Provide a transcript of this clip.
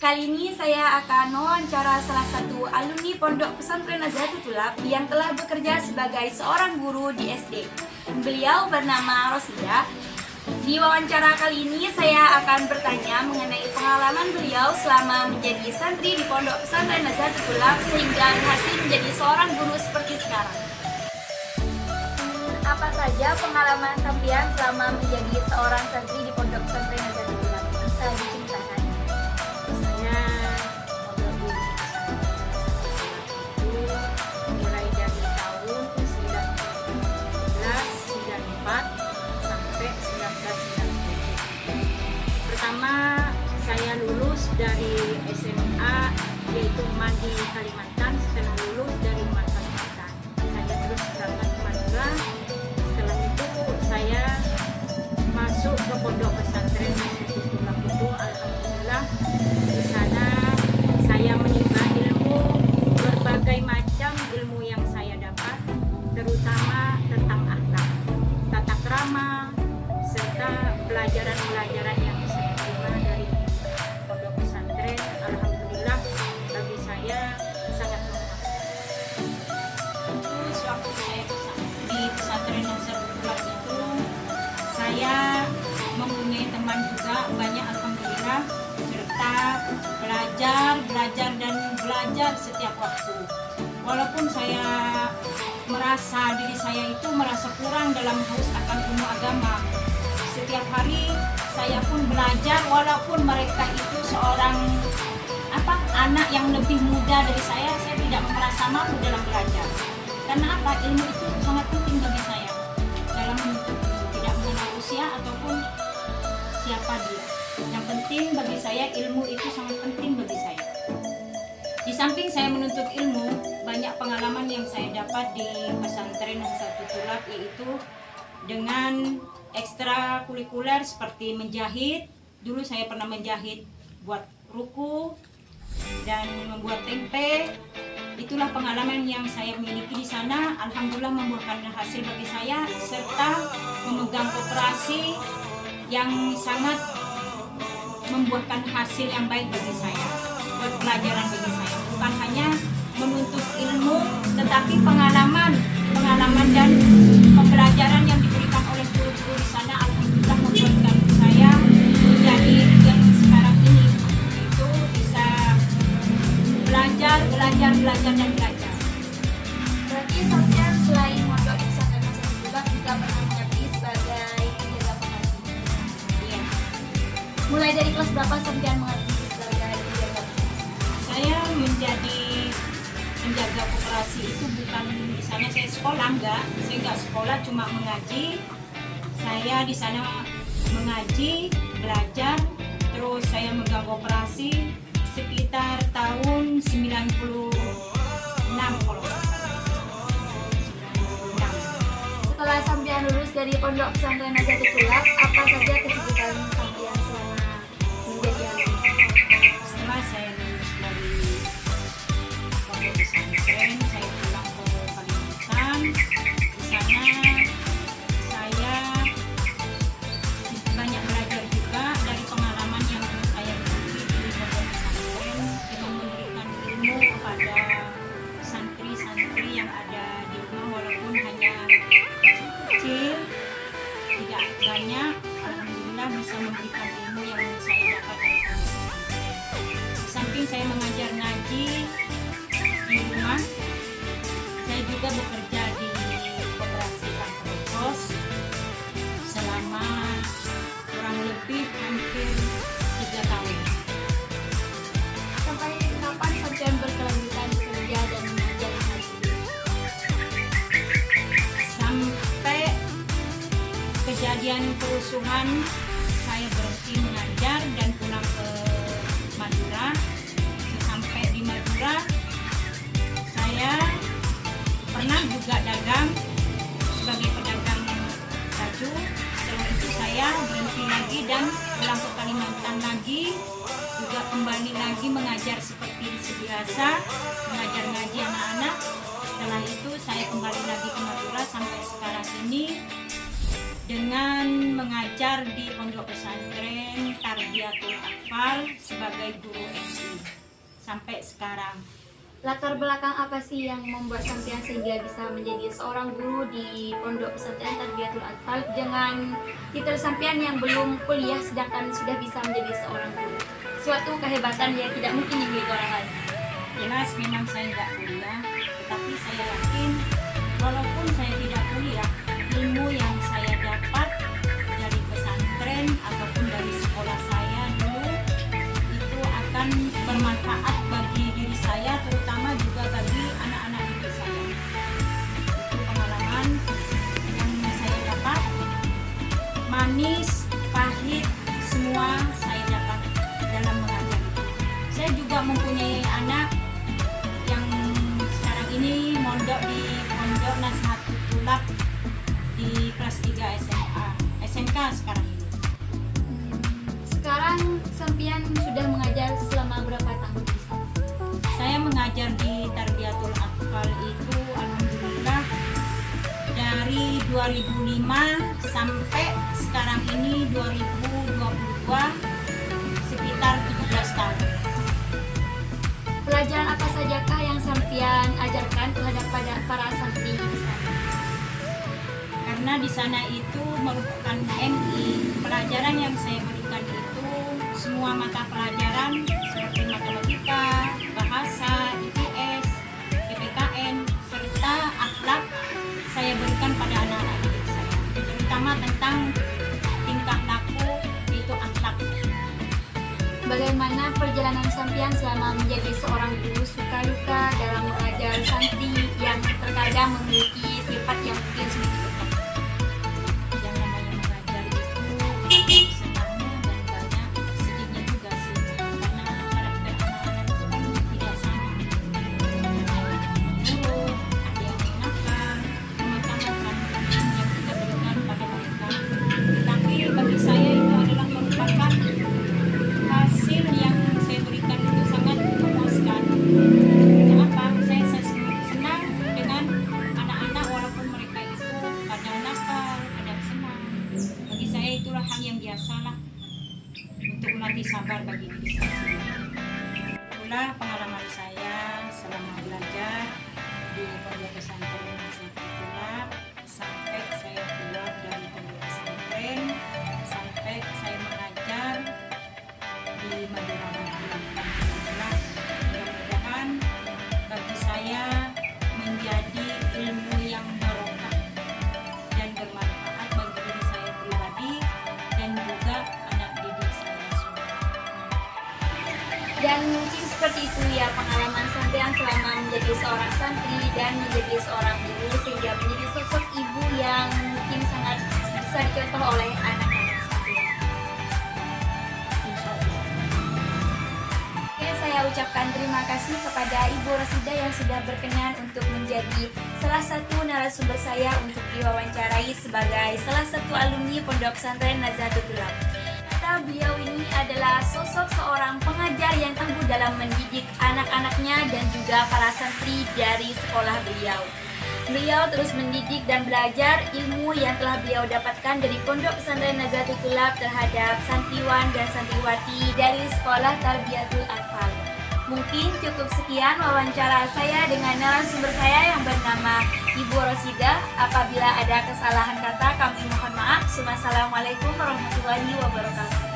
Kali ini saya akan mewawancara salah satu alumni Pondok Pesantren Nazatul Tulab yang telah bekerja sebagai seorang guru di SD. Beliau bernama Rosida. Di wawancara kali ini saya akan bertanya mengenai pengalaman beliau selama menjadi santri di Pondok Pesantren Nazatul Tulab sehingga berhasil menjadi seorang guru seperti sekarang. Apa saja pengalaman sampean selama menjadi seorang santri di Pondok Pesantren Nazatul Tulab? Bisa diceritakan? Mulai dari tahun 1994 sampai 1997. Pertama saya lulus dari SMA yaitu Mandi Kalimantan. Setelah lulus dari Mandi Kalimantan saya terus berangkat ke Madura. Setelah itu saya masuk ke Pondok Pesantren Nazatul Tulab itu, alhamdulillah di sana saya menimba ilmu, berbagai macam ilmu yang saya dapat, terutama tentang akhlak, tata krama, serta pelajaran-pelajaran yang saya terima dari Pondok Pesantren. Alhamdulillah bagi saya sangat memuaskan. Terus waktu saya di pesantren Nazatul Tulab itu saya mempunyai teman juga banyak, alhamdulillah, serta belajar setiap waktu. Walaupun saya merasa diri saya itu merasa kurang dalam haus akan ilmu agama, setiap hari saya pun belajar walaupun mereka itu seorang anak yang lebih muda dari saya tidak merasa malu dalam belajar. Karena ilmu itu sangat penting bagi saya dalam menuntut ilmu, tidak mengenal usia ataupun siapa dia. Yang penting bagi saya, ilmu itu sangat penting bagi saya. Di samping saya menuntut ilmu, banyak pengalaman yang saya dapat di pesantren Nazatul Tulab, yaitu dengan ekstrakurikuler seperti menjahit. Dulu saya pernah menjahit, buat ruku dan membuat tempe. Itulah pengalaman yang saya miliki di sana. Alhamdulillah membuahkan hasil bagi saya, serta memegang koperasi yang sangat membuahkan hasil yang baik bagi saya, buat pelajaran bagi saya. Bukan hanya menuntut ilmu, tetapi pengalaman dan pembelajaran yang diberikan oleh guru-guru di sana, alhamdulillah membuatkan saya menjadi yang sekarang ini, itu bisa belajar dan belajar. Berarti sampean selain Pondok Pesantren Nazatul Tulab juga pernah mengabdi sebagai penjaga koperasi. Iya. Mulai dari kelas berapa sampean mengabdi sebagai penjaga koperasi? Saya menjadi penjaga koperasi itu bukan misalnya saya sekolah, saya nggak sekolah, cuma mengaji. Saya di sana mengaji, belajar, terus saya megang koperasi sekitar tahun 96 kalau nggak salah. 96. Setelah sampean lulus dari Pondok Pesantren Nazatul Tulab, apa saja kesibukan sampean selama menjadi alumni? Setelah saya lulus dari Pondok Pesantren, saya pulang ke Kalimantan. Di sana saya banyak belajar juga dari pengalaman yang saya miliki di Pondok Pesantren, yang memberikan ilmu kepada santri-santri yang ada di rumah, walaupun hanya kecil, tidak banyak. Alhamdulillah bisa memberikan ilmu yang saya dapat dari Pondok Pesantren. Di samping saya mengajar ngaji di rumah, saya juga bekerja di koperasi kantor pos selama kurang lebih hampir 3 tahun. Sampai kapan sampean berkelanjutan bekerja dan mengajar ngaji? Sampai kejadian kerusuhan, saya berhenti mengajar dan pulang ke Madura. Sampai di Madura, saya pernah juga dagang sebagai pedagang baju. Setelah itu saya berhenti lagi dan pulang ke Kalimantan lagi, juga kembali lagi mengajar seperti biasa, mengajar ngaji anak-anak. Setelah itu saya kembali lagi ke Madura sampai sekarang ini dengan mengajar di Pondok Pesantren Tarbiyatul Atfal sebagai guru SD sampai sekarang. Latar belakang apa sih yang membuat sampean sehingga bisa menjadi seorang guru di Pondok Pesantren Tarbiyatul Atfal dengan titel sampean yang belum kuliah sedangkan sudah bisa menjadi seorang guru? Suatu kehebatan yang tidak mungkin dimiliki orang lain. Jelas memang saya nggak kuliah, tetapi saya yakin walaupun saya tidak kuliah, ilmu yang saya dapat dari pesantren ataupun dari sekolah saya dulu itu akan bermanfaat bagi diri saya, terutama juga bagi anak-anak didik saya. Itu pengalaman yang saya dapat, manis, pahit, semua saya dapat dalam mengajar. Saya juga mempunyai anak yang sekarang ini mondok di Pondok Nasihatul Tulab di kelas 3 SMA, SMK sekarang ini. Sekarang sampean sudah mengajar selama berapa tahun di sana? Saya mengajar di Tarbiyatul Atfal itu alhamdulillah dari 2005 sampai sekarang ini 2022, sekitar 17 tahun. Pelajaran apa sajakah yang sampean ajarkan terhadap para santri di sana? Karena di sana itu merupakan MI, pelajaran yang saya berikan itu semua mata pelajaran seperti matematika, bahasa, IPS, PPKN, serta akhlak saya berikan pada anak-anak didik saya, terutama tentang tingkah laku, itu akhlak. Bagaimana perjalanan sampean selama menjadi seorang guru, suka luka dalam mengajar santri yang terkadang memiliki sifat yang mungkin sedikit berat? Yang namanya mengajar itu senangnya dan banyak sedihnya juga sih, karena karakter anak-anak itu kan tidak sama. Ada yang nurut, ada yang nakal, macam-macam yang kita berikan pada mereka. Tapi bagi saya itu adalah merupakan hasil yang saya berikan itu sangat memuaskan. Kenapa? Saya senang dengan anak-anak walaupun mereka itu kadang nakal, kadang senang. Bagi saya itulah hal yang biasalah untuk melatih sabar bagi diri saya sendiri. Itulah pengalaman saya selama belajar di Pondok Pesantren Nasihatul Tulab sampai saya keluar dari Pondok Pesantren, sampai saya mengajar di Madinah. Alhamdulillah, mudah-mudahan bagi saya menjadi ilmu yang barokah dan bermanfaat bagi diri saya pribadi dan juga anak didik saya semua. Dan mungkin seperti itu ya pengalaman sampean selama menjadi seorang santri dan menjadi seorang guru sehingga menjadi sosok ibu yang mungkin sangat bisa dicontoh oleh anak-anak sampean. Insya Allah. Oke, saya ucapkan terima kasih kepada Ibu Rosida yang sudah berkenan untuk menjadi salah satu narasumber saya untuk diwawancarai sebagai salah satu alumni Pondok Pesantren Nazatul Tulab. Kata beliau ini adalah sosok seorang pengajar yang tangguh dalam mendidik anak-anaknya dan juga para santri dari sekolah beliau. Beliau terus mendidik dan belajar ilmu yang telah beliau dapatkan dari Pondok Pesantren Nazatul Tulab terhadap santriwan dan santriwati dari sekolah Tarbiyatul Atfal. Mungkin cukup sekian wawancara saya dengan narasumber saya yang bernama Ibu Rosida. Apabila ada kesalahan kata kami mohon maaf. Wassalamualaikum warahmatullahi wabarakatuh.